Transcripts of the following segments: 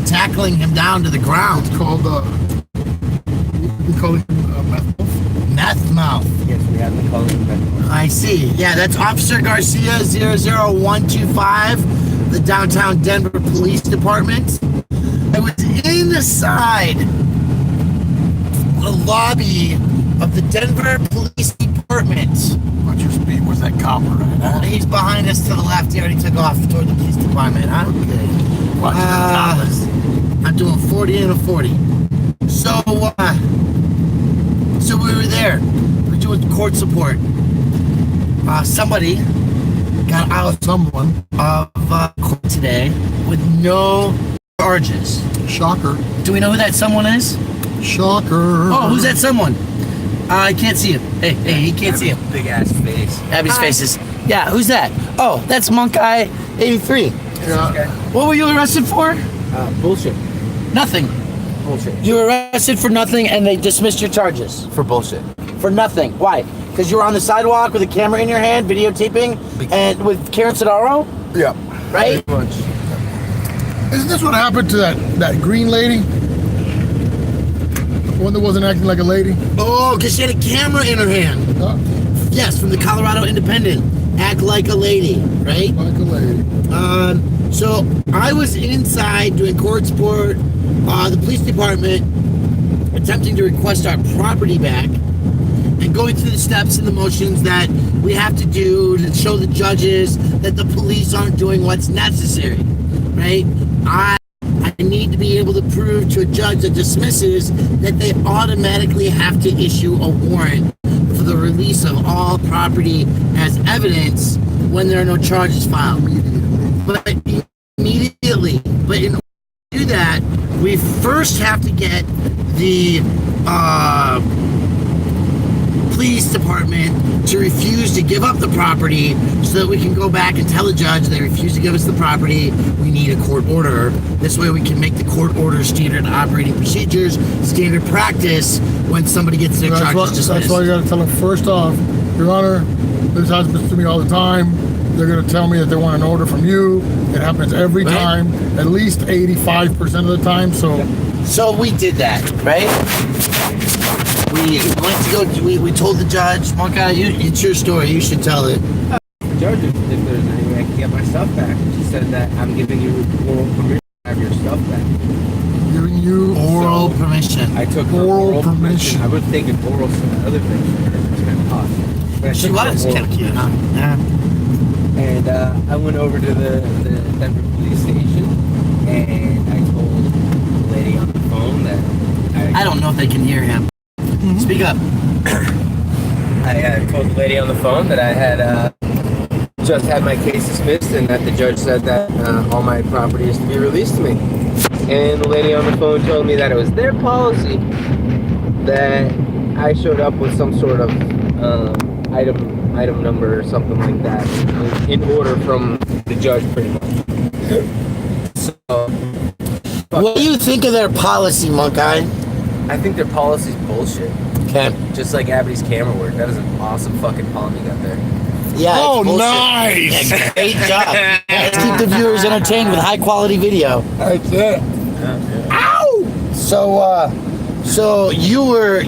tackling him down to the ground. It's called, we call it meth mouth. Meth mouth. Yes, we have to call him meth mouth. I see. Yeah, that's Officer Garcia 00125, the downtown Denver Police Department. I was inside the lobby of the Denver Police Department. What's your speed? Where's that copper at? Huh? He's behind us to the left. He already took off toward the police department, huh? Okay. Watch the coppers. I'm doing 40 and a 40. So we were there. We're doing court support. Somebody got out Someone. of court today with no charges. Shocker. Do we know who that someone is? Shocker. Oh, who's that someone? I can't see him. Hey, he can't see him. Big ass face. Abby's faces. Yeah, who's that? Oh, that's Monk Eye 83. Yeah. What were you arrested for? Bullshit. Nothing. Bullshit. You were arrested for nothing and they dismissed your charges. For bullshit. For nothing. Why? Because you were on the sidewalk with a camera in your hand, videotaping, and with Karen Sidaro, Yeah. right? Pretty much. Isn't this what happened to that green lady? The one that wasn't acting like a lady? Oh, because she had a camera in her hand. Yes, from the Colorado Independent. Act like a lady, right? Like a lady. So I was inside doing court support, the police department, attempting to request our property back, and going through the steps and the motions that we have to do to show the judges that the police aren't doing what's necessary, right? I need to be able to prove to a judge that dismisses that they automatically have to issue a warrant for the release of all property as evidence when there are no charges filed. But immediately, but in order to do that, we first have to get the police department to refuse to give up the property so that we can go back and tell the judge they refuse to give us the property. We need a court order. This way we can make the court order standard operating procedures, standard practice when somebody gets their charges dismissed. That's why you got to tell them first off, Your Honor, this happens to me all the time. They're going to tell me that they want an order from you. It happens every time, at least 85% of the time. So we did that, right? We went to go. We told the judge, Monka, it's your story. You should tell it. The judge, if there's any way I can get my stuff back, she said that I'm giving you oral permission to have your stuff back. giving you oral permission. I took oral permission. I would think an oral other thing. It's kind of awesome. She was kind of cute, huh? Yeah. And I went over to the Denver police station, and I told the lady on the phone that I don't know if they can hear him. Speak up. I told the lady on the phone that I had just had my case dismissed and that the judge said that all my property is to be released to me. And the lady on the phone told me that it was their policy that I showed up with some sort of item number or something like that in order from the judge, pretty much. So, what do you think of their policy, Monk Eye? I think their policy's bullshit. Okay. Just like Abby's camera work. That is an awesome fucking palm you got there. Yeah. Oh, nice! Yeah, great job. Let's keep the viewers entertained with high quality video. That's it. Ow! So your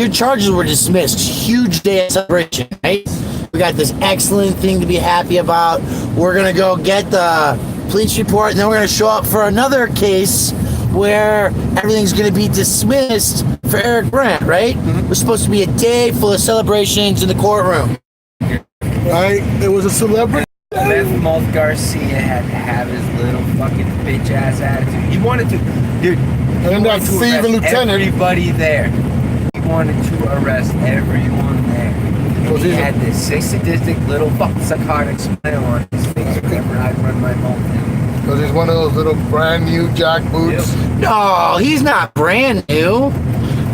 charges were dismissed. Huge day of celebration, right? We got this excellent thing to be happy about. We're gonna go get the police report, and then we're gonna show up for another case where everything's gonna be dismissed for Eric Brandt, right? Mm-hmm. We're supposed to be a day full of celebrations in the courtroom. Right? It was a celebrity. Meth Mouth Garcia had to have his little fucking bitch ass attitude. He wanted to, dude. And that thieving lieutenant. Everybody there. He wanted to arrest everyone there. And he had this sadistic little fucking psychotic smile on his face whenever I run my mouth down. Because he's one of those little brand new jack boots. Yep. No, he's not brand new.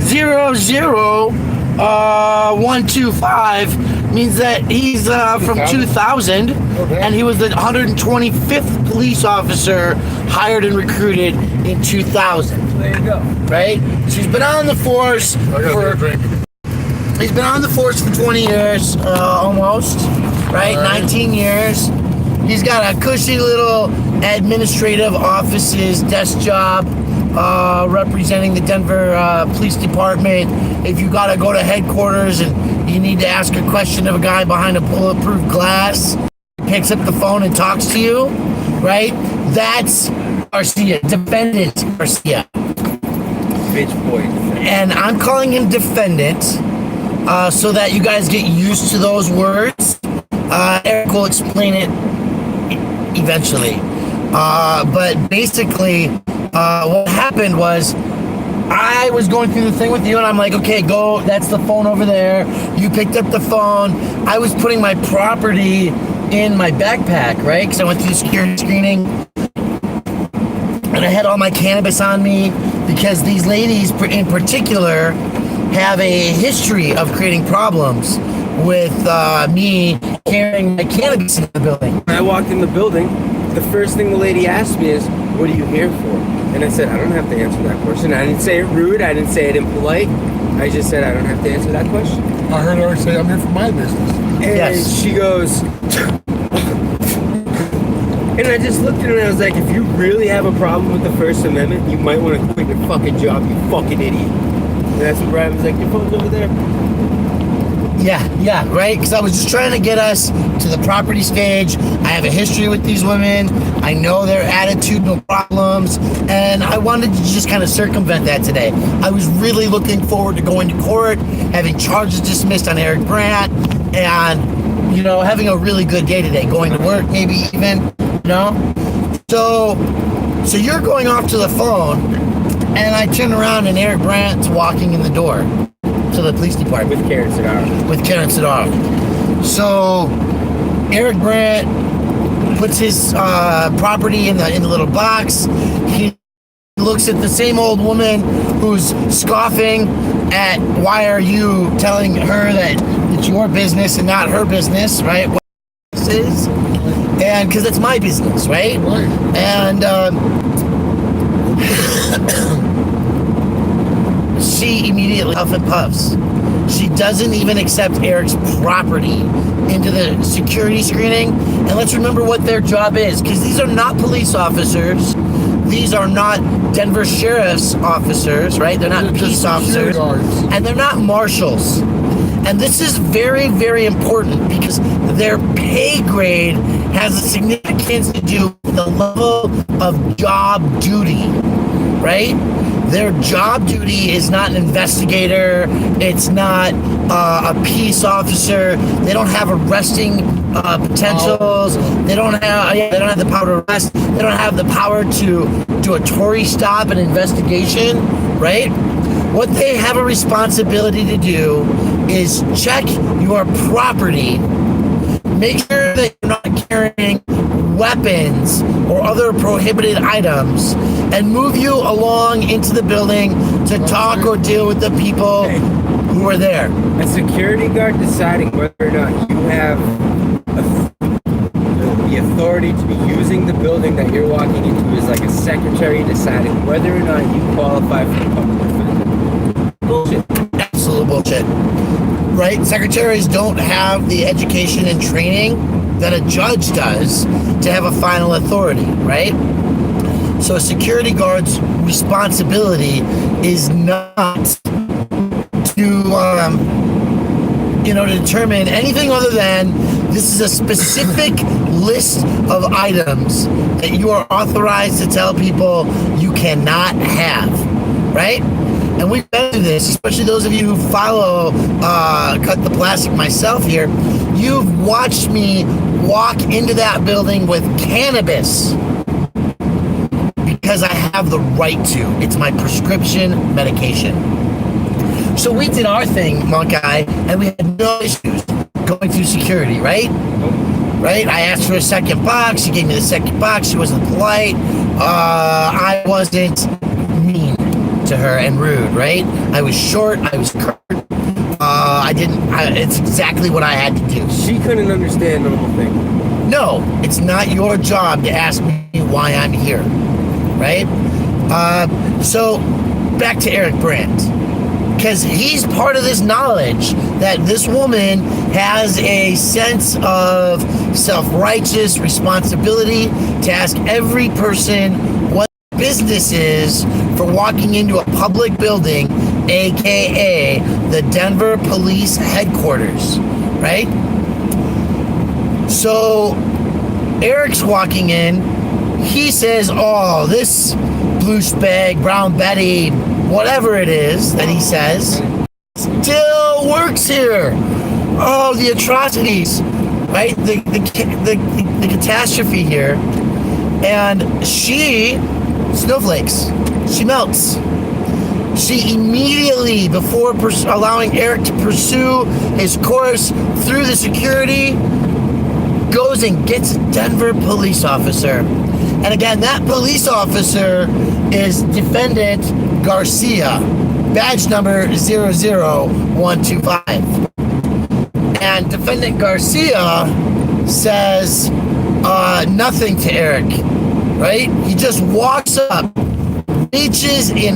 00125 means that he's from 2000, and he was the 125th police officer hired and recruited in 2000. There you go. Right? So he's been on the force He's been on the force for 20 years, almost. Right? 19 years. He's got a cushy little administrative offices desk job representing the Denver Police Department. If you got to go to headquarters and you need to ask a question of a guy behind a bulletproof glass, he picks up the phone and talks to you, right? That's Garcia, defendant Garcia. Bitch boy. And I'm calling him defendant so that you guys get used to those words. Eric will explain it eventually. But basically, what happened was I was going through the thing with you, and I'm like, okay, go. That's the phone over there. You picked up the phone. I was putting my property in my backpack, right? Because I went through the security screening, and I had all my cannabis on me because these ladies, in particular, have a history of creating problems with me carrying my cannabis in the building. When I walked in the building, the first thing the lady asked me is, "What are you here for?" And I said, "I don't have to answer that question." I didn't say it rude. I didn't say it impolite. I just said, "I don't have to answer that question." I heard her say, "I'm here for my business." And Yes. she goes, and I just looked at her and I was like, if you really have a problem with the First Amendment, you might want to quit your fucking job, you fucking idiot. And that's when Brian was like, your phone's over there. Yeah, right? Because I was just trying to get us to the property stage. I have a history with these women. I know their attitudinal problems. And I wanted to just kind of circumvent that today. I was really looking forward to going to court, having charges dismissed on Eric Brandt, and, you know, having a really good day today. Going to work, maybe even, you know? So you're going off to the phone, and I turn around, and Eric Brandt's walking in the door to the police department. With Karen Sidara. With Karen Sidara. So Eric Brandt puts his property in the little box. He looks at the same old woman who's scoffing at why are you telling her that it's your business and not her business, right? What this is, and because it's my business, right? Right. And she immediately huff and puffs. She doesn't even accept Eric's property into the security screening. And let's remember what their job is, because these are not police officers. These are not Denver Sheriff's officers, right? They're not peace officers. And they're not marshals. And this is very, very important because their pay grade has a significance to do with the level of job duty, right? Their job duty is not an investigator. It's not a peace officer. They don't have arresting potentials. They don't have the power to arrest. They don't have the power to do a Tory stop, an investigation, right? What they have a responsibility to do is check your property, make sure that you're not carrying weapons or other prohibited items, and move you along into the building to talk or deal with the people who are there. A security guard deciding whether or not you have the authority to be using the building that you're walking into is like a secretary deciding whether or not you qualify for the public defender. Bullshit. Absolute bullshit. Right? Secretaries don't have the education and training that a judge does to have a final authority, right? So a security guard's responsibility is not to, to determine anything other than this is a specific list of items that you are authorized to tell people you cannot have, right? And we've been through this, especially those of you who follow Cut the Plastic myself here. You've watched me walk into that building with cannabis because I have the right to. It's my prescription medication. So we did our thing, Monk Eye, and we had no issues going through security, right? Right? I asked for a second box. She gave me the second box. She wasn't polite. I wasn't mean to her and rude, right? I was short. I was curt. It's exactly what I had to do. She couldn't understand the whole thing. No, it's not your job to ask me why I'm here, right? So back to Eric Brandt, because he's part of this knowledge that this woman has a sense of self-righteous responsibility to ask every person what business is for walking into a public building, aka the Denver Police Headquarters, right? So Eric's walking in. He says, oh, this blue spag, brown Betty, whatever it is that he says, still works here. Oh, the atrocities, right? The catastrophe here. And she, snowflakes, she melts. She immediately, before allowing Eric to pursue his course through the security, goes and gets a Denver police officer. And again, that police officer is Defendant Garcia, badge number 00125. And Defendant Garcia says nothing to Eric, right? He just walks up, reaches in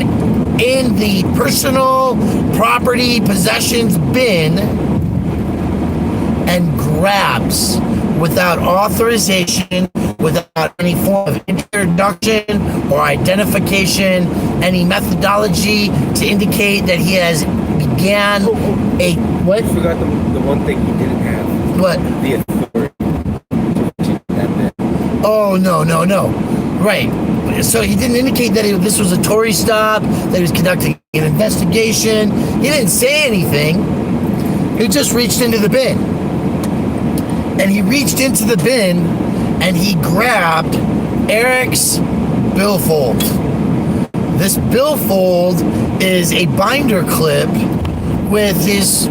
the personal property possessions bin and grabs, without authorization, without any form of introduction or identification, any methodology to indicate that he has began a what? I forgot the one thing he didn't have. What? The authority. Oh, no. Right. So he didn't indicate that this was a Tory stop, that he was conducting an investigation. He didn't say anything. He just reached into the bin. And he reached into the bin and he grabbed Eric's billfold. This billfold is a binder clip with his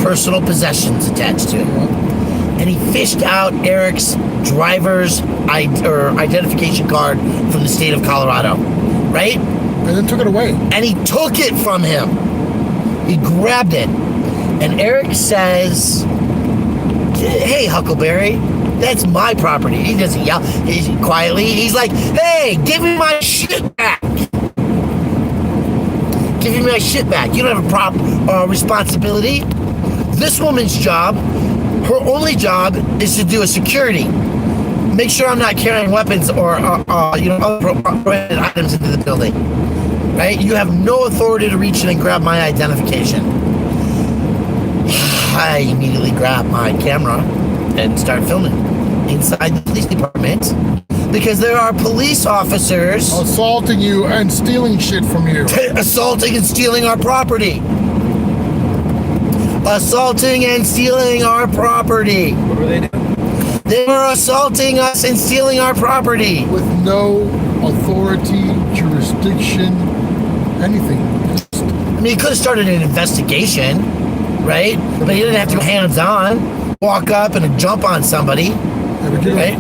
personal possessions attached to it. And he fished out Eric's driver's identification card from the state of Colorado, right? And then took it away. And he took it from him. He grabbed it. And Eric says, hey, Huckleberry, that's my property. He doesn't yell. He's quietly. He's like, hey, give me my shit back. Give me my shit back. You don't have a responsibility. This woman's job, her only job is to do a security. Make sure I'm not carrying weapons or other prohibited items into the building. Right? You have no authority to reach in and grab my identification. I immediately grab my camera and start filming inside the police department because there are police officers assaulting you and stealing shit from you. Assaulting and stealing our property. Assaulting and stealing our property. What were they doing? They were assaulting us and stealing our property. With no authority, jurisdiction, anything. I mean, he could have started an investigation, right? But he didn't have to hands-on, walk up and jump on somebody, Yeah, but right?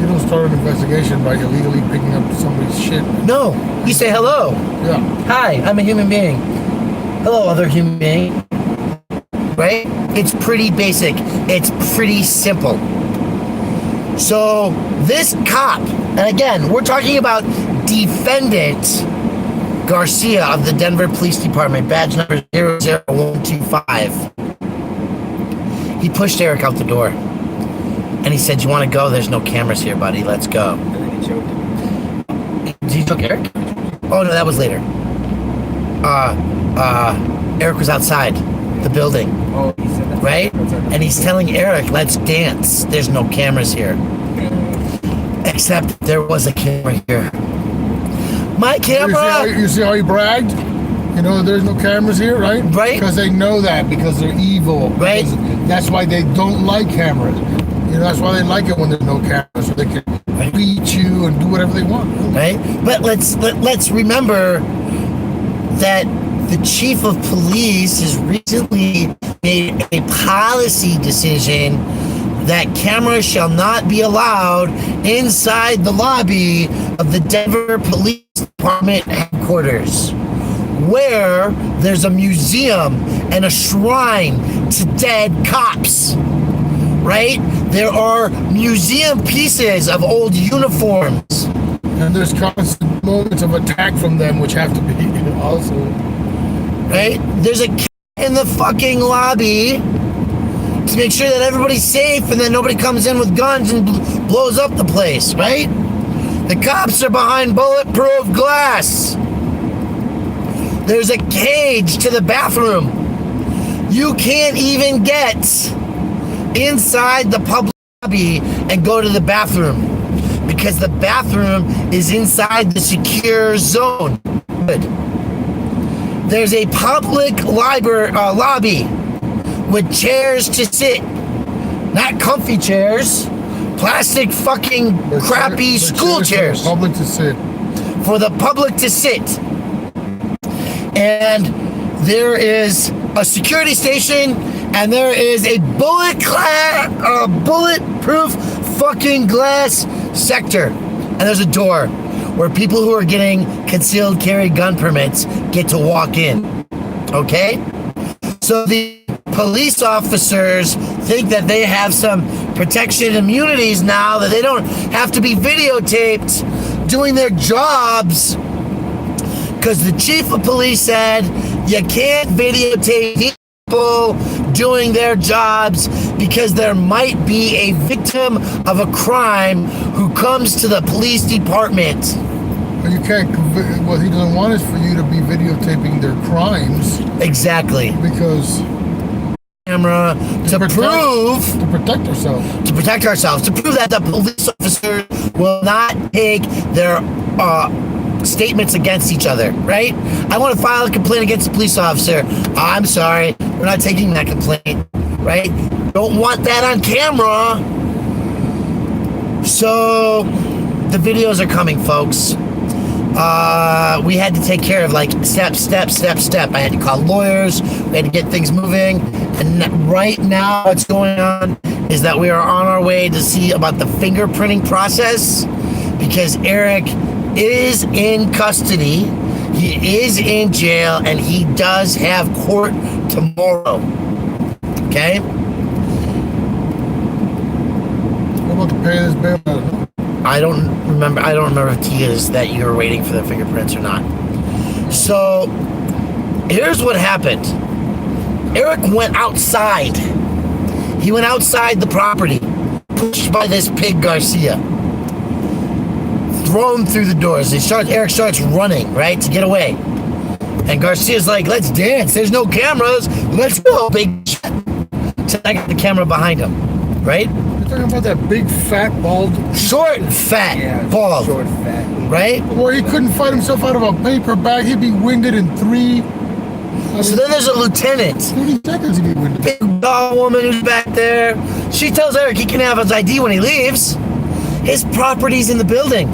You don't start an investigation by illegally picking up somebody's shit. No, you say hello. Yeah. Hi, I'm a human being. Hello, other human being. Right? It's pretty basic. It's pretty simple. So this cop, and again, we're talking about Defendant Garcia of the Denver Police Department, badge number 00125. He pushed Eric out the door. And he said, you want to go? There's no cameras here, buddy. Let's go. And then he choked him. Did he choke Eric? Oh, no, that was later. Eric was outside the building. Oh, he said that. Right? And he's telling Eric, let's dance. There's no cameras here. Except there was a camera here. My camera! You see how he bragged? You know, there's no cameras here, right? Right. Because they know that, because they're evil. Right. Because that's why they don't like cameras. You know, that's why they like it when there's no cameras, so they can beat you and do whatever they want. Right? But let's remember that the chief of police has recently made a policy decision that cameras shall not be allowed inside the lobby of the Denver Police Department headquarters, where there's a museum and a shrine to dead cops. Right? There are museum pieces of old uniforms. And there's constant moments of attack from them, which have to be also. Right? There's a cat in the fucking lobby. to make sure that everybody's safe and that nobody comes in with guns and blows up the place, right? The cops are behind bulletproof glass. There's a cage to the bathroom. You can't even get inside the public lobby and go to the bathroom because the bathroom is inside the secure zone. Good. There's a public lobby with chairs to sit, not comfy chairs, plastic fucking crappy school chairs. For the public to sit. For the public to sit. And there is a security station, and there is a bulletproof fucking glass sector. And there's a door where people who are getting concealed carry gun permits get to walk in. Okay? So the police officers think that they have some protection immunities now, that they don't have to be videotaped doing their jobs, because the chief of police said you can't videotape people doing their jobs because there might be a victim of a crime who comes to the police department. But you can't, what he doesn't want is for you to be videotaping their crimes. Exactly. Because camera to protect ourselves, to prove that the police officers will not take their statements against each other, right? I want to file a complaint against a police officer. I'm sorry, we're not taking that complaint, right? Don't want that on camera. So the videos are coming, folks. We had to take care of like step. I had to call lawyers. We had to get things moving. And right now what's going on is that we are on our way to see about the fingerprinting process, because Eric is in custody. He is in jail, and he does have court tomorrow. Okay? What about the pay this bail? I don't remember if T is that you were waiting for the fingerprints or not. So here's what happened. Eric went outside. He went outside the property, pushed by this pig Garcia, thrown through the doors. Eric starts running, right, to get away. And Garcia's like, let's dance. There's no cameras. Let's go, big shit. So I got the camera behind him, right? You're talking about that big, fat, bald... Short, fat, bald. Short, fat. Right? Or he couldn't fight himself out of a paper bag. He'd be winded in 3... So then there's a lieutenant. 30 seconds he'd be winded. Big tall woman who's back there. She tells Eric he can have his ID when he leaves. His property's in the building.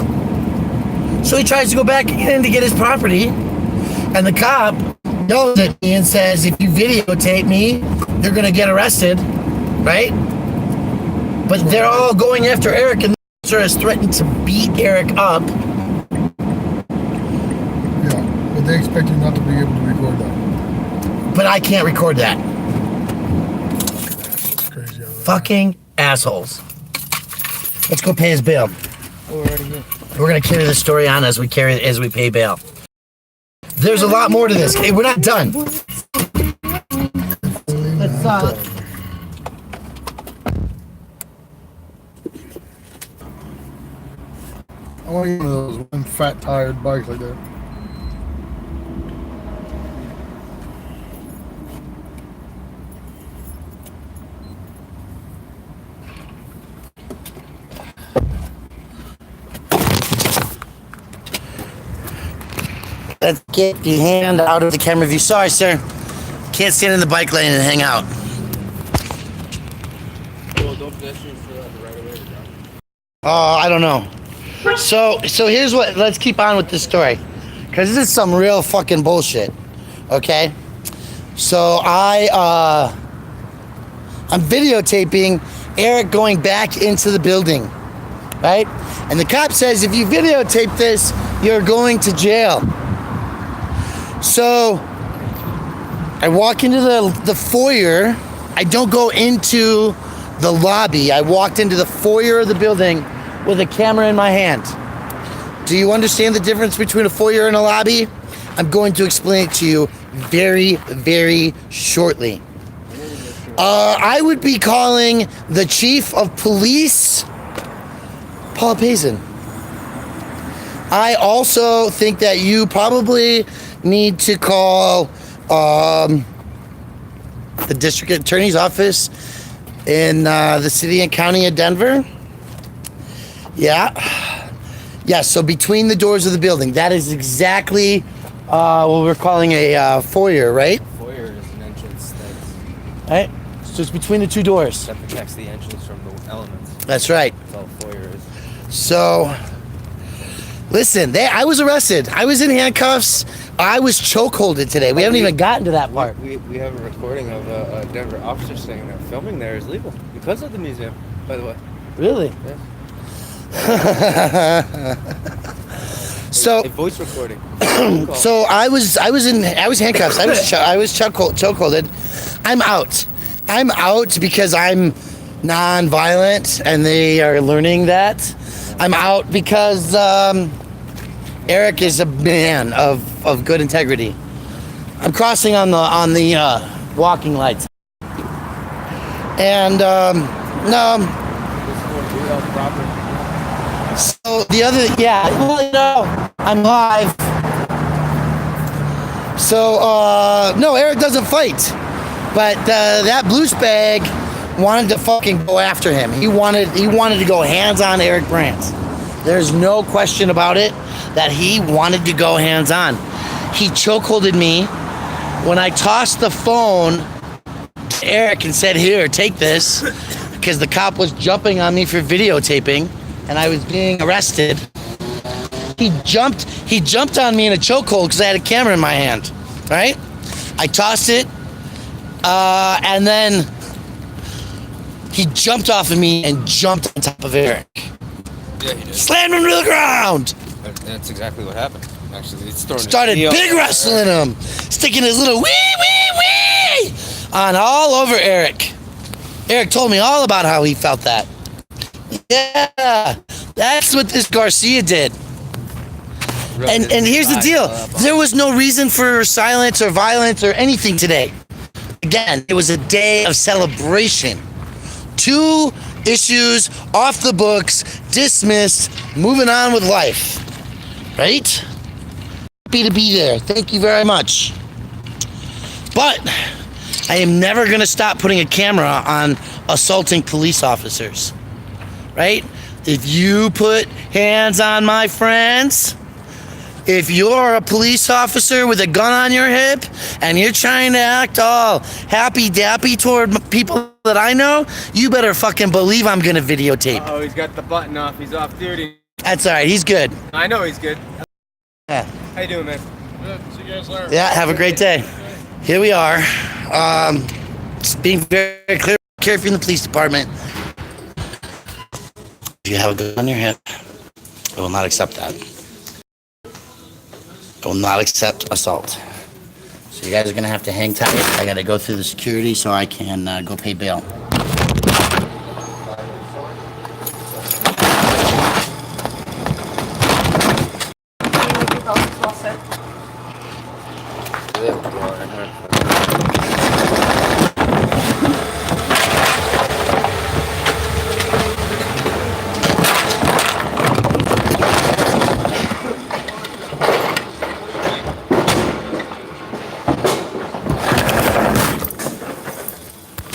So he tries to go back in to get his property. And the cop yells at me and says, if you videotape me, you're going to get arrested. Right? But they're all going after Eric, and the officer has threatened to beat Eric up. Yeah, but they expect you not to be able to record that. But I can't record that. That's crazy. Fucking assholes. Let's go pay his bail. We're gonna carry the story on as we pay bail. There's a lot more to this. Hey, we're not done. Let's I want to get one of those one fat tired bikes like that. Let's get your hand out of the camera view. Sorry, sir. Can't stand in the bike lane and hang out. Well, don't pedestrians still have the right of way to drive? I don't know. So here's what, let's keep on with this story, because this is some real fucking bullshit. Okay? So I'm videotaping Eric going back into the building, right? And the cop says, if you videotape this, you're going to jail. So I walk into the foyer. I don't go into the lobby. I walked into the foyer of the building with a camera in my hand. Do you understand the difference between a foyer and a lobby? I'm going to explain it to you very, very shortly. I would be calling the chief of police, Paul Payson. I also think that you probably need to call the district attorney's office in the city and county of Denver. Yeah. Yeah, so between the doors of the building. That is exactly what we're calling a foyer, right? Foyer is an entrance Right? So it's between the two doors. that protects the entrance from the elements. That's right. That's all foyer is. So, listen, I was arrested. I was in handcuffs. I was chokeholded today. We haven't even gotten to that part. We have a recording of a Denver officer saying that filming there is legal because of the museum, by the way. Really? Yeah. So, A voice recording. so I was handcuffs. I was chokeholded. I'm out. I'm out because I'm non-violent, and they are learning that. I'm out because Eric is a man of good integrity. I'm crossing on the walking lights, and no. So the other, yeah, well, you know, I'm live. So no, Eric doesn't fight, but that blue spag wanted to fucking go after him. He wanted to go hands on Eric Brandt. There's no question about it that he wanted to go hands on. He chokeholded me when I tossed the phone to Eric and said, "Here, take this," because the cop was jumping on me for videotaping and I was being arrested. He jumped on me in a chokehold because I had a camera in my hand, right? I tossed it, and then he jumped off of me and jumped on top of Eric. Yeah, he did. Slammed him to the ground. That's exactly what happened. Actually, it's Started big wrestling him, sticking his little wee on all over Eric. Eric told me all about how he felt that. Yeah, that's what this Garcia did. And here's the deal. There was no reason for silence or violence or anything today. Again, it was a day of celebration. 2 issues off the books, dismissed, moving on with life. Right? Happy to be there. Thank you very much. But I am never going to stop putting a camera on assaulting police officers. Right? If you put hands on my friends, if you're a police officer with a gun on your hip and you're trying to act all happy-dappy toward people that I know, you better fucking believe I'm gonna videotape. Oh, he's got the button off. He's off duty. That's all right. He's good. I know he's good. Yeah. How you doing, man? Good. See you guys later. Yeah. Have a great day. Here we are. Just being very clear, careful in the police department. If you have a gun on your hip, I will not accept that. I will not accept assault. So you guys are gonna have to hang tight. I gotta go through the security so I can go pay bail.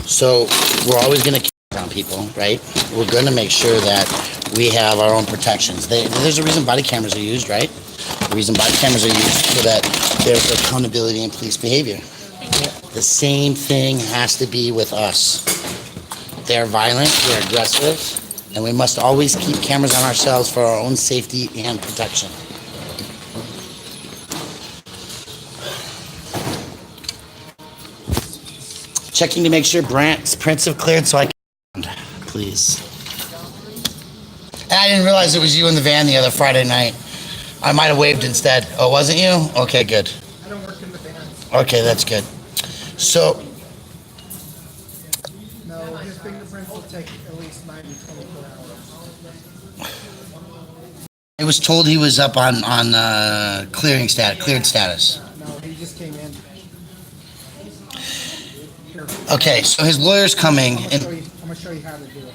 So we're always going to keep on people, right? We're going to make sure that we have our own protections. There's a reason body cameras are used, right? The reason body cameras are used so that there's accountability in police behavior. The same thing has to be with us. They're violent, they're aggressive, and we must always keep cameras on ourselves for our own safety and protection. Checking to make sure Brandt's prints have cleared so I can, please. And I didn't realize it was you in the van the other Friday night. I might have waved instead. Oh, wasn't you? Okay, good. I don't work in the vans. Okay, that's good. So, No, his fingerprints will take at least 9 to 24 hours. I was told he was up on cleared status. No, he just came in. Here, Sure. Okay, so his lawyer's coming, I'm and gonna show you how to do it.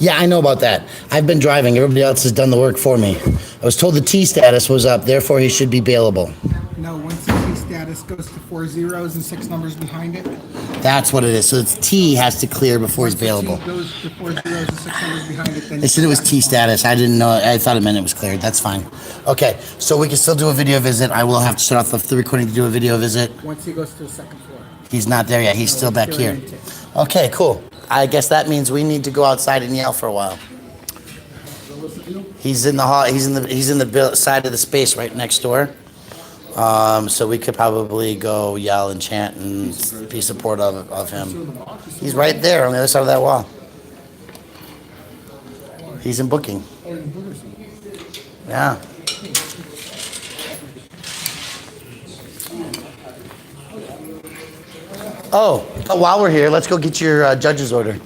yeah, I know about that. I've been driving. Everybody else has done the work for me. I was told the T status was up, therefore he should be bailable. No, once the T status goes to 4 zeros and 6 numbers behind it. That's what it is. So it's T has to clear before he's bailable. Once the T goes to 4 zeros and 6 numbers behind it, then They said it was T status. I didn't know. I thought it meant it was cleared. That's fine. Okay, so we can still do a video visit. I will have to shut off the recording to do a video visit. Once he goes to the second floor. He's not there yet. He's still back here. Okay, cool. I guess that means we need to go outside and yell for a while. He's in the hall. He's in the side of the space right next door. So we could probably go yell and chant and be supportive of him. He's right there on the other side of that wall. He's in booking. Yeah. Oh, while we're here, let's go get your judge's order.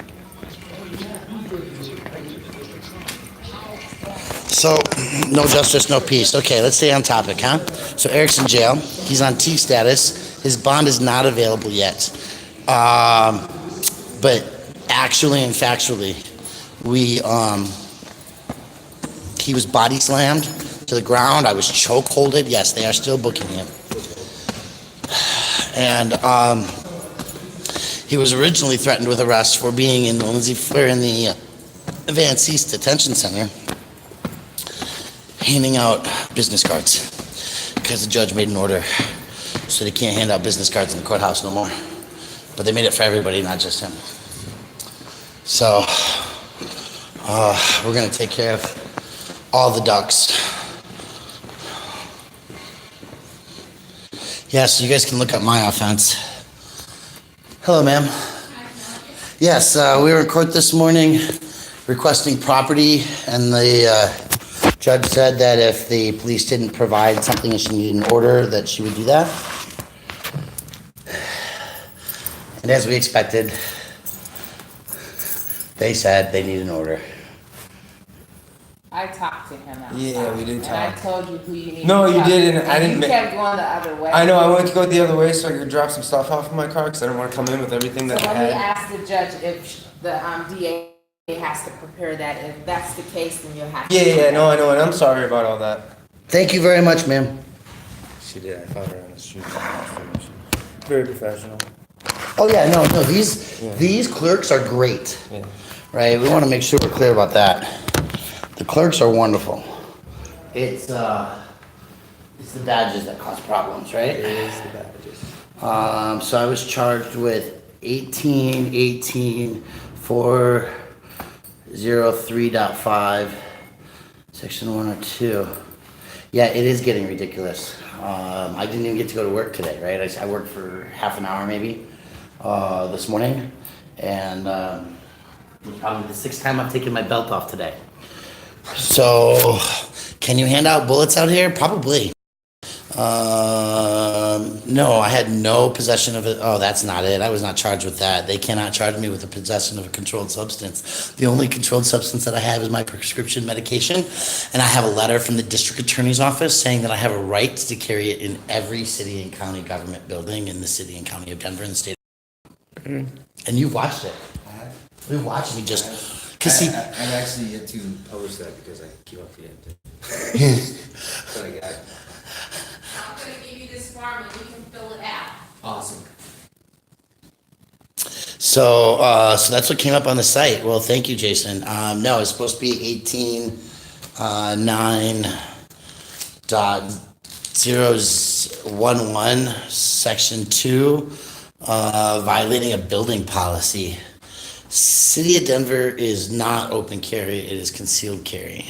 So, no justice, no peace. Okay, let's stay on topic, huh? So Eric's in jail. He's on T status. His bond is not available yet. But actually and factually, he was body slammed to the ground. I was chokeholded. Yes, they are still booking him. And he was originally threatened with arrest for being in the Advanced East Detention Center, handing out business cards because the judge made an order so they can't hand out business cards in the courthouse no more. But they made it for everybody, not just him. So we're gonna take care of all the ducks. Yes, you guys can look up my offense. Hello, ma'am. Yes, we were in court this morning requesting property, and the judge said that if the police didn't provide something and she needed an order, that she would do that. And as we expected, they said they need an order. I talked to him outside. Yeah, we did And talk. I told you who you need No, to you talk didn't. to. I didn't You ma- kept going the other way. I know, I went to go the other way so I could drop some stuff off in my car because I didn't want to come in with everything that So I let me had. ask the judge if the DA has to prepare that. If that's the case, then you'll have to. Yeah, no, I know, and I'm sorry about all that. Thank you very much, ma'am. She did, I found her on the street. Very professional. Oh yeah, no, these clerks are great, Yeah. right? We want to make sure we're clear about that. The clerks are wonderful. It's the badges that cause problems, right? It is the badges. So I was charged with 403.5, section 102. Yeah, it is getting ridiculous. I didn't even get to go to work today, right? I worked for half an hour maybe this morning, and it was probably the 6th time I've taken my belt off today. So, can you hand out bullets out here? Probably. No, I had no possession of it. Oh, that's not it. I was not charged with that. They cannot charge me with the possession of a controlled substance. The only controlled substance that I have is my prescription medication, and I have a letter from the district attorney's office saying that I have a right to carry it in every city and county government building in the city and county of Denver and the state. And you've watched it. You've watched me just... I'm actually yet to publish that because I keep up the end. But I got it. I'm gonna give you this form and you can fill it out. Awesome. So that's what came up on the site. Well, thank you, Jason. No, it's supposed to be 18.9.011, section 2, violating a building policy. City of Denver is not open carry, it is concealed carry.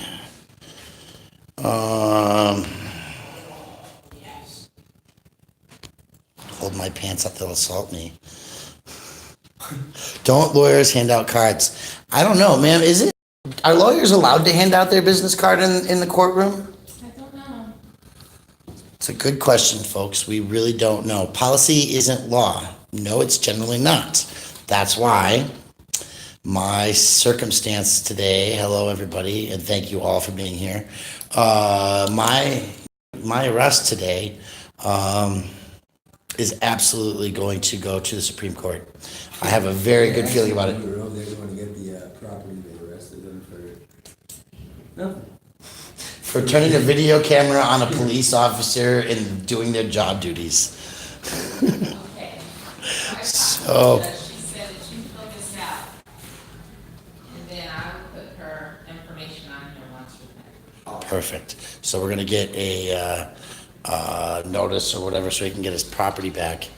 Hold my pants up, they'll assault me. Don't lawyers hand out cards? I don't know, ma'am. Are lawyers allowed to hand out their business card in the courtroom? I don't know. It's a good question, folks. We really don't know. Policy isn't law. No, it's generally not. That's why My circumstance today, hello everybody, and thank you all for being here. My arrest today is absolutely going to go to the Supreme Court. I have a very good feeling about it. They're going to get the property they arrested them for. No. For turning a video camera on a police officer and doing their job duties. Okay. So, She said that you fill this out, and then I will put her information on here once we're done. perfect. So we're gonna get a notice or whatever so he can get his property back.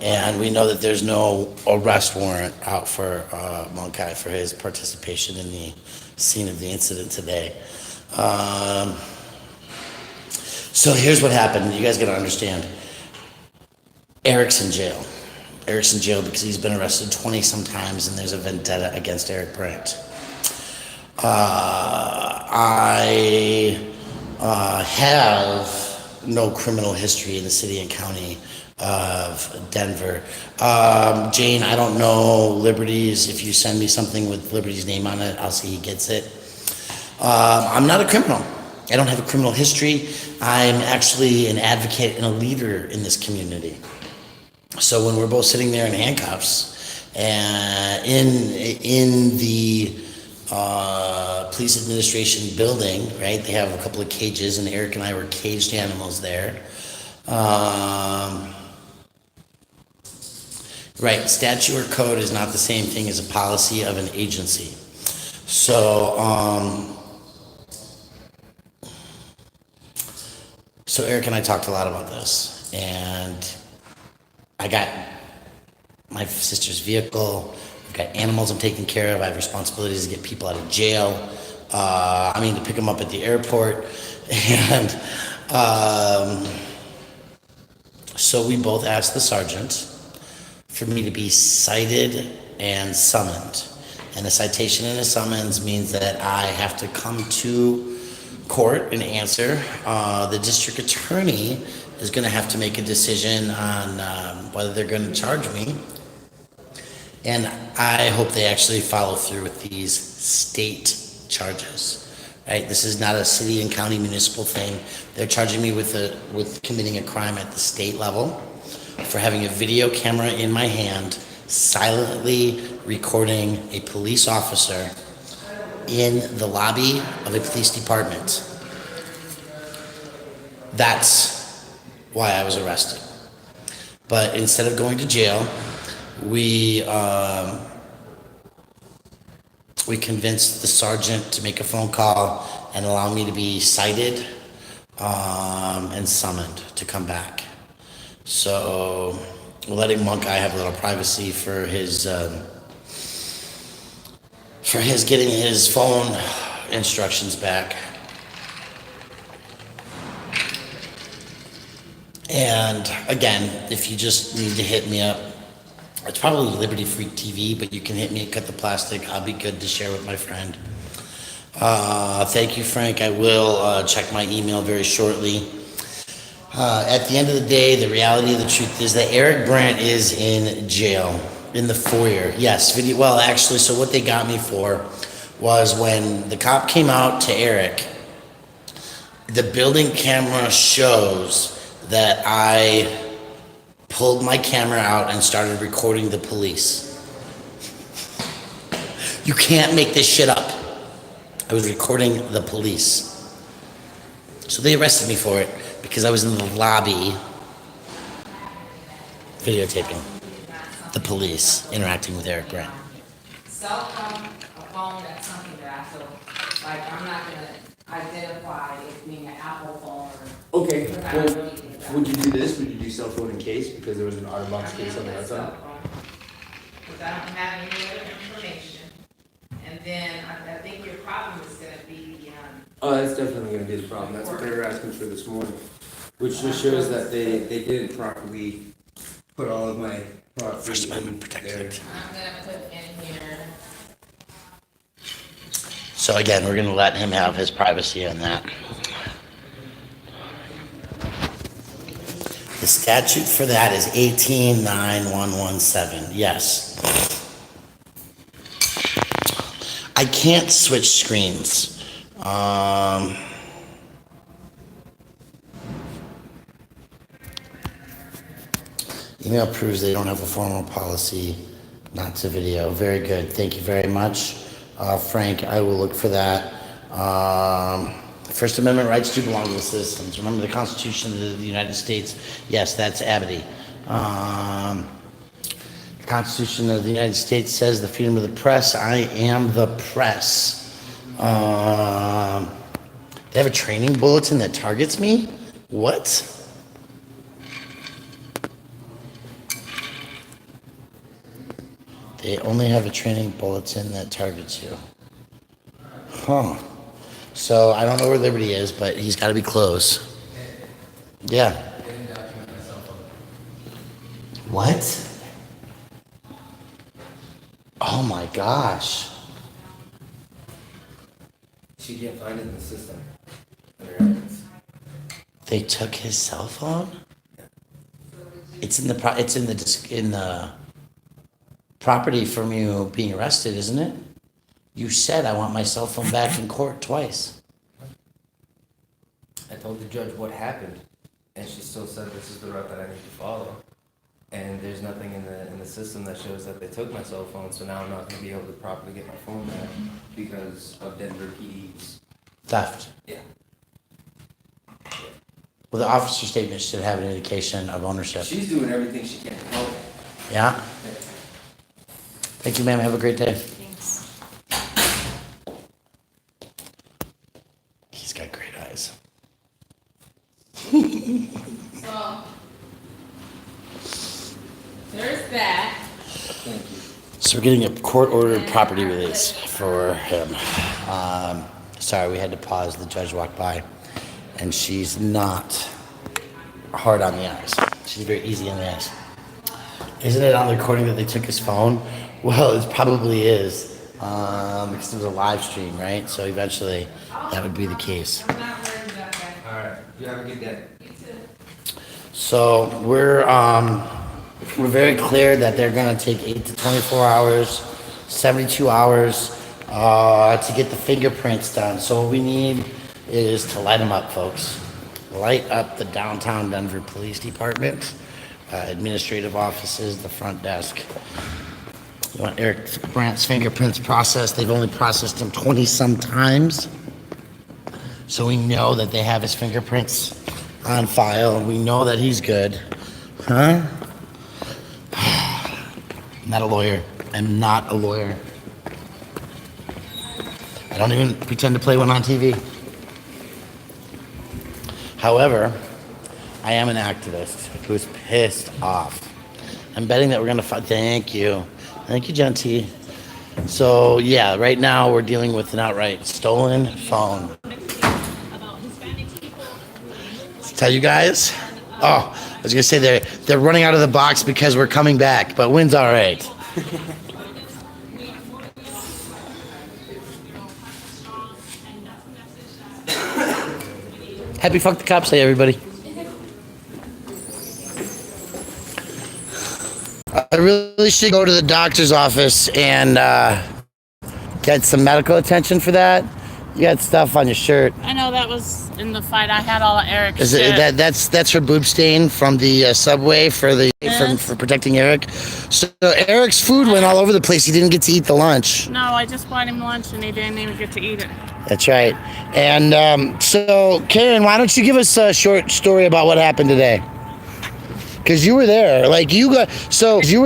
And we know that there's no arrest warrant out for Monkai for his participation in the scene of the incident today. So here's what happened. You guys gotta understand. Eric's in jail. Eric's in jail because he's been arrested 20 some times and there's a vendetta against Eric Brandt. I have no criminal history in the city and county of Denver. Jane, I don't know Liberty's. If you send me something with Liberty's name on it, I'll see he gets it. I'm not a criminal. I don't have a criminal history. I'm actually an advocate and a leader in this community. So when we're both sitting there in handcuffs and in the police administration building, right? They have a couple of cages, and Eric and I were caged animals there. Right, statute or code is not the same thing as a policy of an agency. So, so Eric and I talked a lot about this, and I got my sister's vehicle. I've got animals I'm taking care of. I have responsibilities to get people out of jail. To pick them up at the airport. And so we both asked the sergeant for me to be cited and summoned. And a citation and a summons means that I have to come to court and answer. The district attorney is going to have to make a decision on whether they're going to charge me. And I hope they actually follow through with these state charges. Right? This is not a city and county municipal thing. They're charging me with committing a crime at the state level for having a video camera in my hand, silently recording a police officer in the lobby of a police department. That's why I was arrested. But instead of going to jail, we convinced the sergeant to make a phone call and allow me to be cited and summoned to come back. So we're letting Monkai have a little privacy for his getting his phone instructions back. And again, if you just need to hit me up, it's probably Liberty Freak TV, but you can hit me and cut the plastic. I'll be good to share with my friend. Thank you, Frank. I will check my email very shortly. At the end of the day, the reality of the truth is that Eric Brandt is in jail, in the foyer. Yes, video. Well, actually, so what they got me for was when the cop came out to Eric, the building camera shows that I pulled my camera out and started recording the police. You can't make this shit up. I was recording the police. So they arrested me for it because I was in the lobby videotaping the police interacting with Eric Brandt. Cell phone, a phone, that's something that I feel like I'm not gonna identify as being an Apple phone or. Okay, I well, don't really think that. would you do this? Would you do cell phone in case because there was an out-of-box case on the outside? Because I don't have any other information. And then I think your problem is gonna be, Oh, that's definitely gonna be the problem. That's what they were asking for this morning, which just shows that they didn't properly put all of my property First Amendment in protected. I'm gonna put in here. So again, we're gonna let him have his privacy on that. The statute for that is 189117. Yes. I can't switch screens. Email proves they don't have a formal policy not to video. Very good. Thank you very much, Frank. I will look for that. First Amendment rights do belong to the citizens. Remember the Constitution of the United States. Yes, that's Abity. The Constitution of the United States says the freedom of the press. I am the press. They have a training bulletin that targets me? What? They only have a training bulletin that targets you. Huh. So I don't know where Liberty is, but he's got to be close. Yeah. What? Oh my gosh. She can't find it in the system. Under evidence. They took his cell phone? It's in the property from you being arrested, isn't it? You said I want my cell phone back in court twice. I told the judge what happened, and she still said this is the route that I need to follow. And there's nothing in the system that shows that they took my cell phone, so now I'm not going to be able to properly get my phone back because of Denver PD's Theft. Yeah. Well, the officer statement should have an indication of ownership. She's doing everything she can to help. Yeah? Thank you, ma'am. Have a great day. Thanks. He's got great eyes. So, there's that. Thank you. So we're getting a court-ordered property release for him. Sorry, we had to pause. The judge walked by, and she's not hard on the eyes. She's very easy on the eyes. Isn't it on the recording that they took his phone? Well, it probably is, because it was a live stream, right? So eventually, that would be the case. I'm not worried about that. All right. You have a good day. You too. So we're very clear that they're going to take 8 to 24 hours, 72 hours to get the fingerprints done. So what we need is to light them up, folks. Light up the downtown Denver Police Department, administrative offices, the front desk. You want Eric Brandt's fingerprints processed. They've only processed them 20-some times. So we know that they have his fingerprints on file. We know that he's good. Huh? I'm not a lawyer. I'm not a lawyer. I don't even pretend to play one on TV. However, I am an activist who's pissed off. I'm betting that we're gonna find. Thank you, John T. So yeah, right now we're dealing with an outright stolen phone. Tell you guys. Oh, I was gonna say they're running out of the box because we're coming back, but win's all right. Happy fuck the cops day, everybody. I really should go to the doctor's office and get some medical attention for that. You got stuff on your shirt. I know that was in the fight. I had all of Eric's Is shit. it, that's her boob stain from the subway for protecting Eric. So Eric's food went all over the place. He didn't get to eat the lunch. No, I just bought him lunch and he didn't even get to eat it. That's right. And so Karen, why don't you give us a short story about what happened today? Because you were there. You were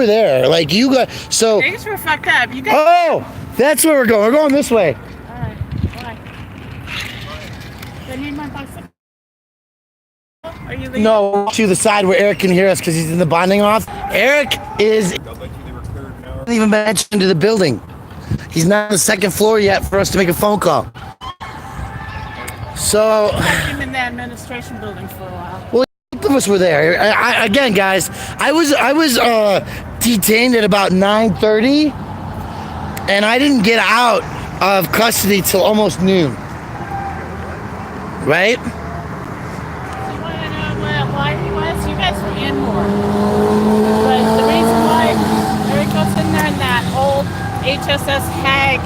there. Things were fucked up. You guys. Oh, that's where we're going. We're going this way. Alright, why? Do I need my box? Are you leaving? No, to the side where Eric can hear us because he's in the bonding off. Eric isn't even mentioned to the building. He's not on the second floor yet for us to make a phone call. So, I'm in the administration building for a while. both of us were there. Again, guys, I was detained at about 9:30, and I didn't get out of custody till almost noon. Right? Why you guys were in more. But the reason why Eric goes in there in that old HSS Hag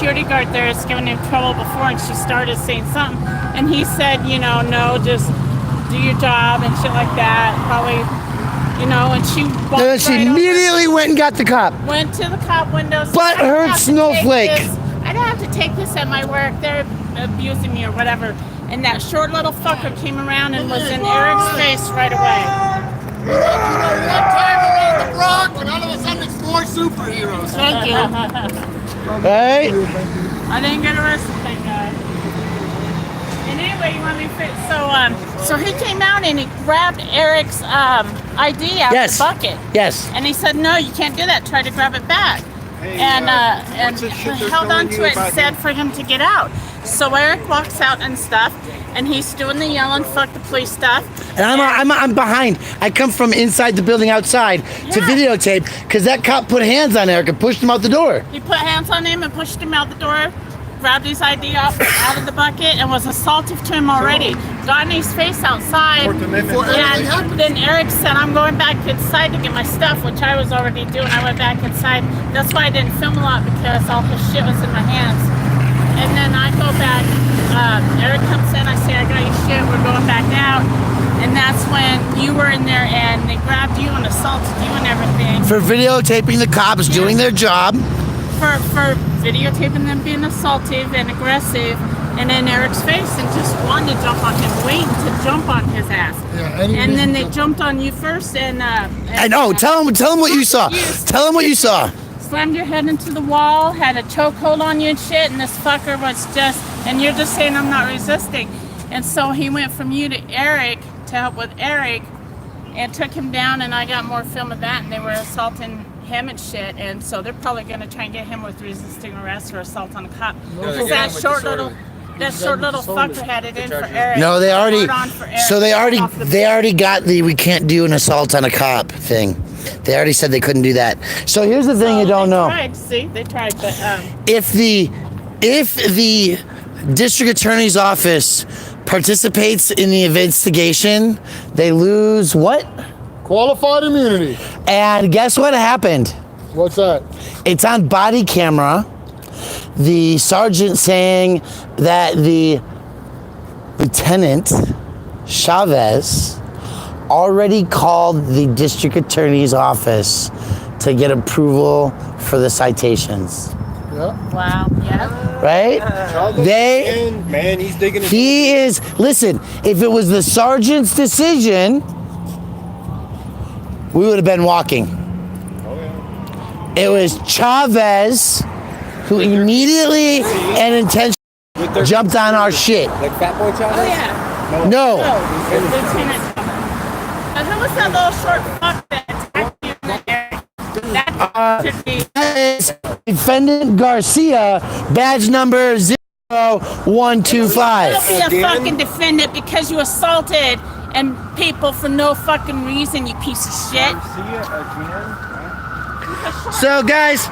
security guard there is giving him trouble before, and she started saying something, and he said, you know, no, just do your job and shit like that. Probably, you know, and she walked Then she right over, immediately went and got the cop. went to the cop window. said, Butt "I don't hurt have to snowflake." take this. I don't have to take this at my work. They're abusing me or whatever. And that short little fucker came around and was in Eric's face right away. One time around the block, and all of a sudden it's more superheroes. Thank you. Right? I didn't get arrested, thank God. And anyway, you want me to fit? So he came out and he grabbed Eric's ID out of the bucket. Yes. And he said, no, you can't do that. Try to grab it back. And held on to it and said for him to get out. So Eric walks out and stuff, and he's doing the yelling, fuck the police stuff. And I'm behind. I come from inside the building outside to videotape because that cop put hands on Eric and pushed him out the door. He put hands on him and pushed him out the door, grabbed his ID out of the bucket, and was assaultive to him already. Got in his face outside. And then Eric said, I'm going back inside to get my stuff, which I was already doing. I went back inside. That's why I didn't film a lot, because all his shit was in my hands. And then I go back, Eric comes in, I say, I got your shit, we're going back out. And that's when you were in there and they grabbed you and assaulted you and everything. For videotaping the cops doing their job. For videotaping them being assaultive and aggressive, and in Eric's face, and just wanted to jump on him, waiting to jump on his ass. Yeah, and then they jumped on you first, and I know. Tell him what you saw. Tell him what you saw. Slammed your head into the wall, had a chokehold on you and shit, and this fucker was just, and you're just saying I'm not resisting. And so he went from you to Eric to help with Eric, and took him down, and I got more film of that, and they were assaulting him and shit, and so they're probably going to try and get him with resisting arrest or assault on a cop. Because that short little fucker had it in for Eric. No, they already. For Eric. So they already got the we can't do an assault on a cop thing. They already said they couldn't do that. So here's the thing you don't know. They tried, but if the district attorney's office participates in the investigation, they lose what? Qualified immunity. And guess what happened? What's that? It's on body camera. The sergeant saying that the Lieutenant Chavez already called the district attorney's office to get approval for the citations. Yeah. wow, yeah. Right? He's digging his He is, listen, if it was the sergeant's decision, we would have been walking. It was Chavez who immediately and intentionally jumped on our shit. Like Fat Boy Chavez? Oh yeah. No. Lieutenant. And who was that little short fuck that attacked you in the air? That should be. That is Defendant Garcia, badge number 0125. You'll be a fucking defendant because you assaulted and people for no fucking reason, you piece of shit. So guys,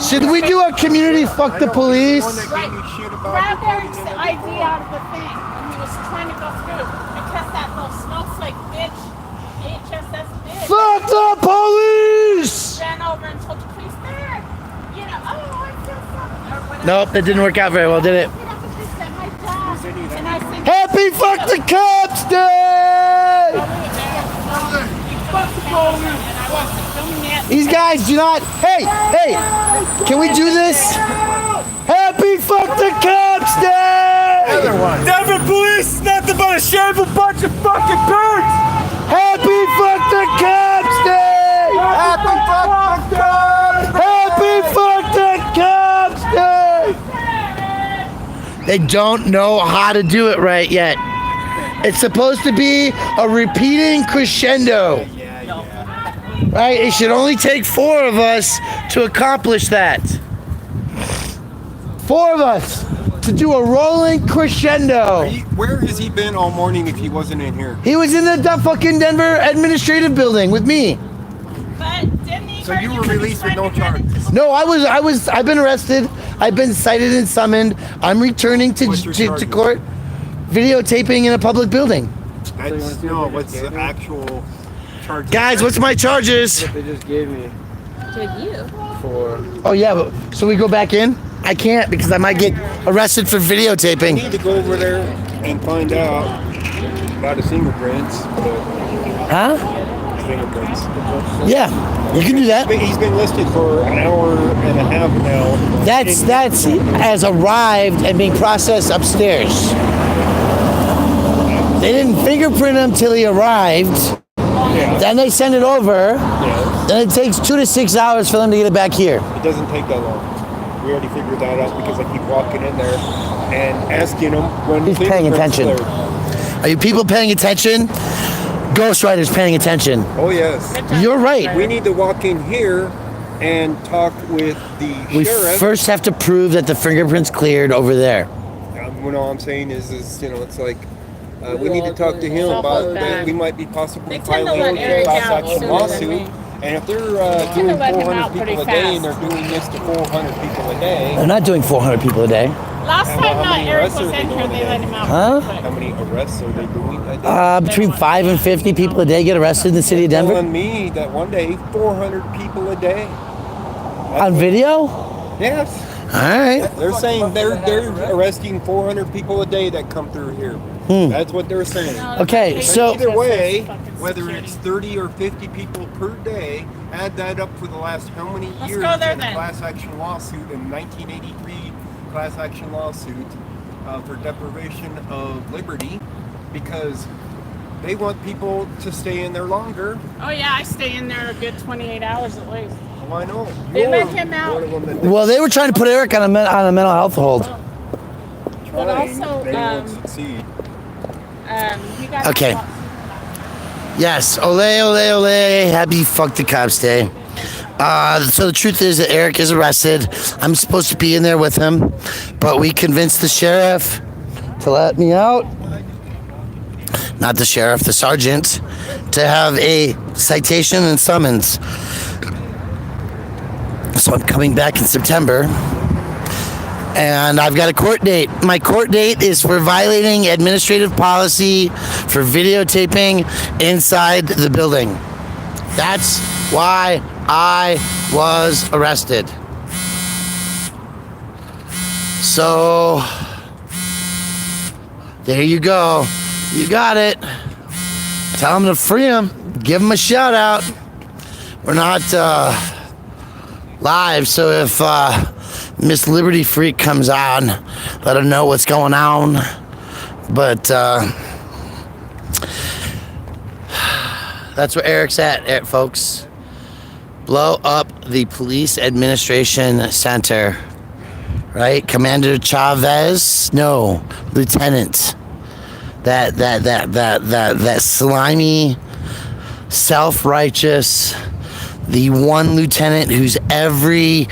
should we do a community fuck the police? Right. Grab Eric's ID out of the thing, and he was trying to go through because that little snowflake bitch, HSS bitch, Fuck the police! ran over and told the police there. You know, oh, I feel fucked. Or whatever. Nope, that didn't work out very well, did it? Get up and just said my dad. And I said, Happy Fuck the Cops Day! fuck the police. And I wasn't filming it. These guys do not. Hey, can we do this? Happy Fuck the Cops Day! Denver police is nothing but a shameful bunch of fucking birds! Happy Fuck the Cops Day! Happy fuck the cops! Happy Fuck the Cops Day! They don't know how to do it right yet. It's supposed to be a repeating crescendo. Right? It should only take 4 of us to accomplish that. 4 of us to do a rolling crescendo. Where has he been all morning if he wasn't in here? He was in the fucking Denver administrative building with me. But didn't he So you were released with no charge? No, I've been arrested. I've been cited and summoned. I'm returning to What's your charges? court. Videotaping in a public building. What's the actual charge? Guys, what's my charges? They just gave me. Did you? for. Oh yeah, but so we go back in? I can't because I might get arrested for I videotaping. need to go over there and find out about his fingerprints. Huh? Fingerprints. Yeah, you can do that. He's been listed for an hour and a half now. That's as arrived and being processed upstairs. They didn't fingerprint him till he arrived. Yeah. Then they send it over. Yes. Then it takes 2 to 6 hours for them to get it back here. It doesn't take that long. We already figured that out because I keep walking in there and asking him when He's paying fingerprints attention. cleared. Are you people paying attention? Ghostwriter's paying attention. Oh yes. You're right. We need to walk in here and talk with the We sheriff. first have to prove that the fingerprint's cleared over there. What all I'm saying is it's like we need to talk to him about that we might be possibly They tend to filing let a Eric class out action sooner than lawsuit. me. And if they're to doing let him 400 out pretty people a day and fast. they're doing this to 400 people a day, They're not doing 400 people a day. Last How time many Eric arrests was are they in here, doing they today? let him out. Huh? pretty quick. how many arrests are they doing a day? Between 5 and 50 people a day get arrested in the city of Denver. Telling me that one day 400 people a day. On video? Yes. All right. They're saying they're arresting 400 people a day that come through here. That's what they're saying. Okay, so Either way, whether it's 30 or 50 people per day, add that up for the last how many Let's years go there in a then. class action lawsuit in 1983 class action lawsuit for deprivation of liberty because they want people to stay in there longer. Oh yeah, I stay in there a good 28 hours at least. Why not? They let him out. well, they were trying to put Eric on a mental health hold. But also, they won't succeed. you guys. Okay. Yes, ole, ole, ole, happy fuck the cops day. So the truth is that Eric is arrested. I'm supposed to be in there with him, but we convinced the sheriff to let me out. Not the sheriff, the sergeant, to have a citation and summons. So I'm coming back in September. And I've got a court date. My court date is for violating administrative policy for videotaping inside the building. That's why I was arrested. So, there you go. You got it. Tell them to free him. Give him a shout out. We're not live, so if Miss Liberty Freak comes on, let her know what's going on. But that's where Eric's at, folks. Blow up the police administration center, right? Commander Chavez? No, Lieutenant. That slimy, self-righteous, the one lieutenant who's every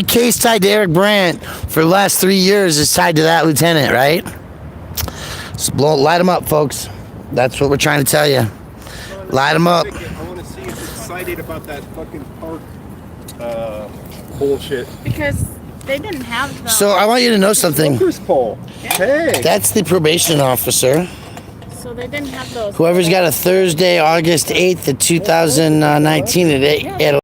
case tied to Eric Brandt for the last 3 years is tied to that lieutenant, right? So light him up, folks. That's what we're trying to tell you. Light him up. I want to see if it's excited about that fucking park bullshit. Because they didn't have the. So I want you to know something. Smokers pole. Hey. That's the probation officer. So they didn't have those. Whoever's got a Thursday, August 8th of 2019 at 8.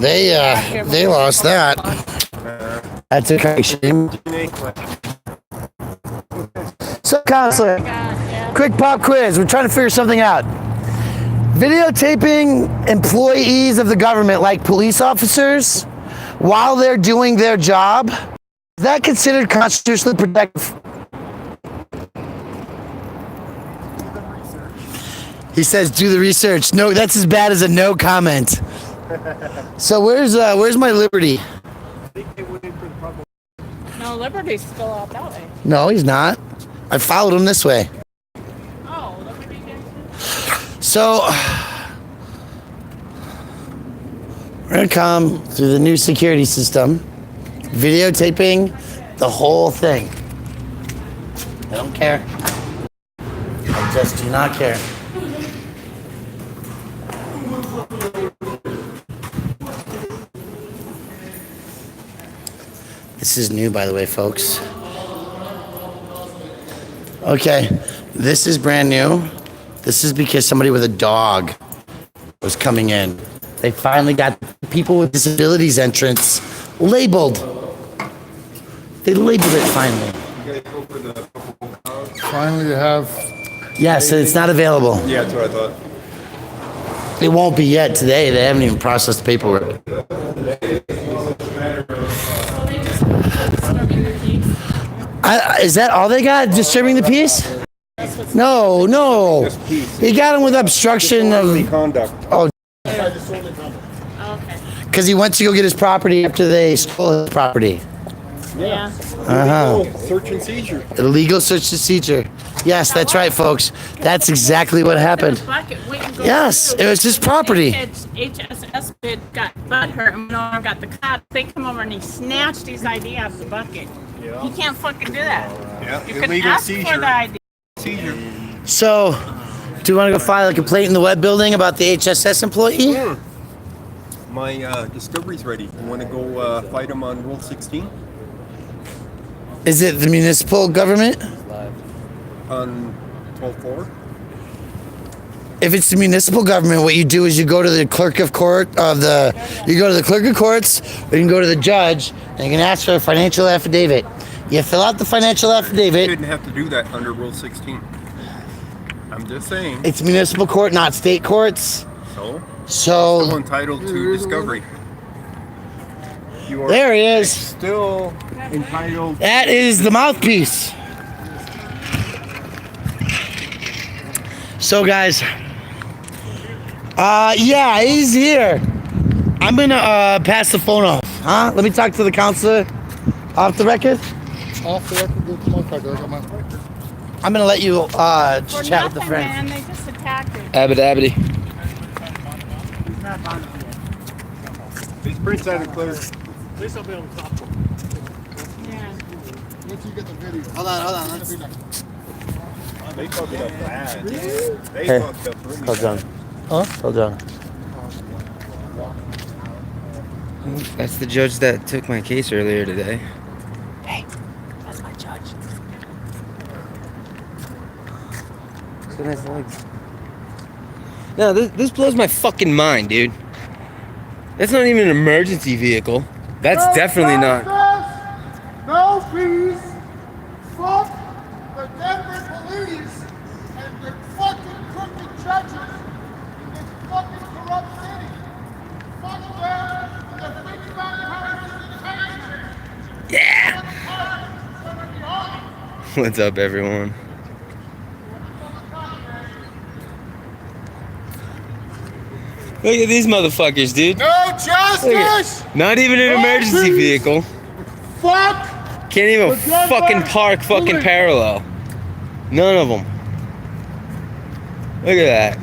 They lost that. That's a crazy shame. So, counselor, quick pop quiz. We're trying to figure something out. Videotaping employees of the government, like police officers, while they're doing their job, is that considered constitutionally protected? He says, "Do the research." No, that's as bad as a no comment. So where's my Liberty? No, Liberty's still out that way. No, he's not. I followed him this way. Oh, Liberty did. So we're gonna come through the new security system, videotaping the whole thing. I don't care. I just do not care. This is new, by the way, folks. Okay, this is brand new. This is because somebody with a dog was coming in. They finally got the people with disabilities entrance labeled. They labeled it finally. Finally, they have. Yes, it's not available. Yeah, that's what I thought. It won't be yet today. They haven't even processed the paperwork. Is that all they got? Distributing the piece? No. He got him with obstruction of Conduct. Oh, Okay. because he went to go get his property after they stole his property. Yeah. Search and seizure. Illegal search and seizure. Yes, that's right, folks. That's exactly what happened. Yes, it was his property. HSS bid got butthurt and went over and got the cops. They come over and he snatched his ID out of the bucket. Yeah. He can't fucking do that. Yeah, You can illegal ask seizure. for the ID. Seizure. So, do you want to go file a complaint in the web building about the HSS employee? Sure. My discovery's ready. You want to go fight him on Rule 16? Is it the municipal government? On 12.4? If it's the municipal government, what you do is you go to the clerk of court you go to the clerk of courts, or you can go to the judge, and you can ask for a financial affidavit. You fill out the financial You affidavit. shouldn't have to do that under Rule 16. I'm just saying. It's municipal court, not state courts. So? So Still entitled to discovery. You are there he is. still entitled. That is the mouthpiece. So guys, yeah, he's here. I'm gonna pass the phone off. Huh? Let me talk to the counselor. Off the record. Off the record, go to my record. I got my. I'm gonna let you For chat with the nothing, friends. man. They just attacked him. Abity. He's pretty side of clear. Yeah. Once you get the video. Hold on. They fucked up bad. They Hey, fucked up really hold on. Huh? Hold on. That's the judge that took my case earlier today. Hey, that's my judge. So nice legs. No, this blows my fucking mind, dude. That's not even an emergency vehicle. That's definitely not. No peace. Fuck the Denver police and their fucking crooked judges in this fucking corrupt city. Fuck them and their $55 Yeah. What's up, everyone? Look at these motherfuckers, dude. No justice! Not even an emergency vehicle. Fuck! Can't even fucking park fucking parallel. None of them. Look at that.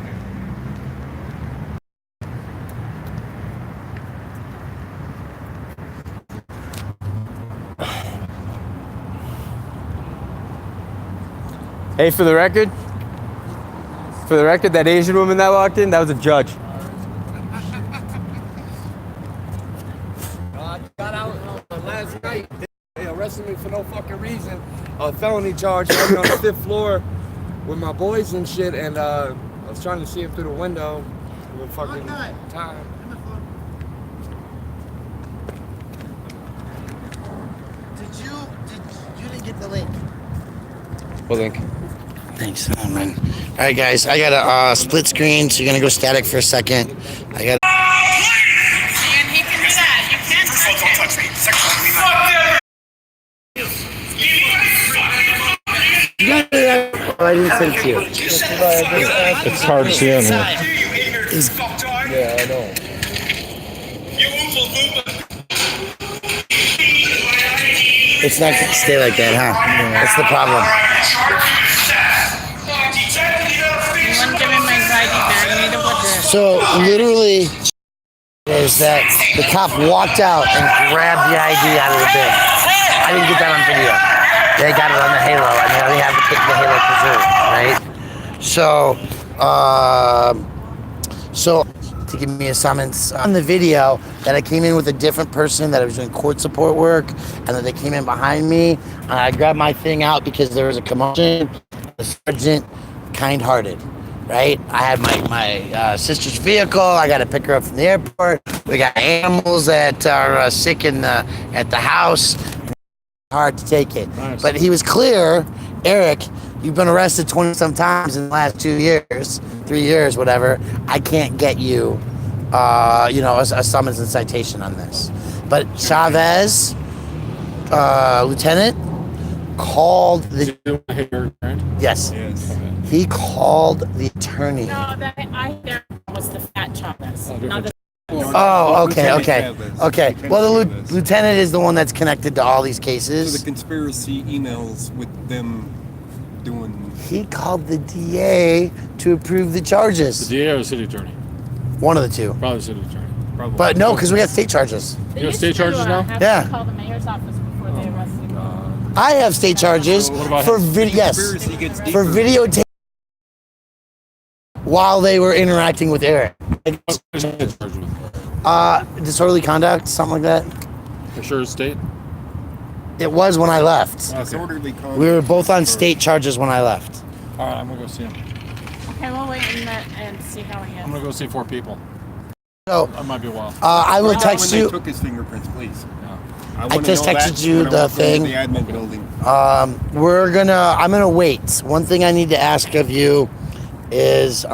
Hey, for the record, that Asian woman that walked in, that was a judge. I got out last night. They arrested me for no fucking reason. A felony charge on the 5th floor with my boys and shit, and I was trying to see him through the window with fucking time. You didn't get the link? Well, link. Thanks. Oh, man. All right, guys. I got a split screen, so you're gonna go static for a second. I got. And he can do that. You can't touch it. You got it. Oh, I didn't send it to you. It's hard to see on here. Yeah, I know. It's not gonna stay like that, huh? That's the problem. You wouldn't give me my ID back. Neither would this. So literally, is that the cop walked out and grabbed the ID out of the bin. I didn't get that on video. They got it on the Halo, and they only have the Halo preserved, right? So to give me a summons on the video that I came in with a different person, that I was doing court support work, and that they came in behind me, and I grabbed my thing out because there was a commotion. The sergeant, kind-hearted, right? I had my sister's vehicle. I got to pick her up from the airport. We got animals that are sick at the house. Hard to take it. Nice. But he was clear, Eric, you've been arrested 20-some times in the last 2 years, 3 years, whatever. I can't get you, a summons and citation on this. But Chavez, Lieutenant, called the... Yes. He called the attorney. No, that was the fat Chavez. Not the Oh, okay. Well, the lieutenant is the one that's connected to all these So cases. the conspiracy emails with them doing. He called the DA to approve the charges. The DA or the city attorney? One of the two. Probably the city attorney. Probably. But no, because we got state charges. They You have used state to, charges now? have Yeah. to call the mayor's office before they arrested him. I have state charges What about for him? Conspiracy gets for deeper. videotape while they were interacting with Eric. Disorderly conduct, something like that. For sure, state. It was when I left. Disorderly conduct. We were both on state charges when I left. All right, I'm gonna go see him. Okay, we'll wait and see how he I'm gonna is. go see 4 people. So That might be a while. I will Find out text when you. they took his fingerprints, please. Yeah. wanna just know texted that you when I the walk into thing. The admin building. I'm gonna wait. One thing I need to ask of you is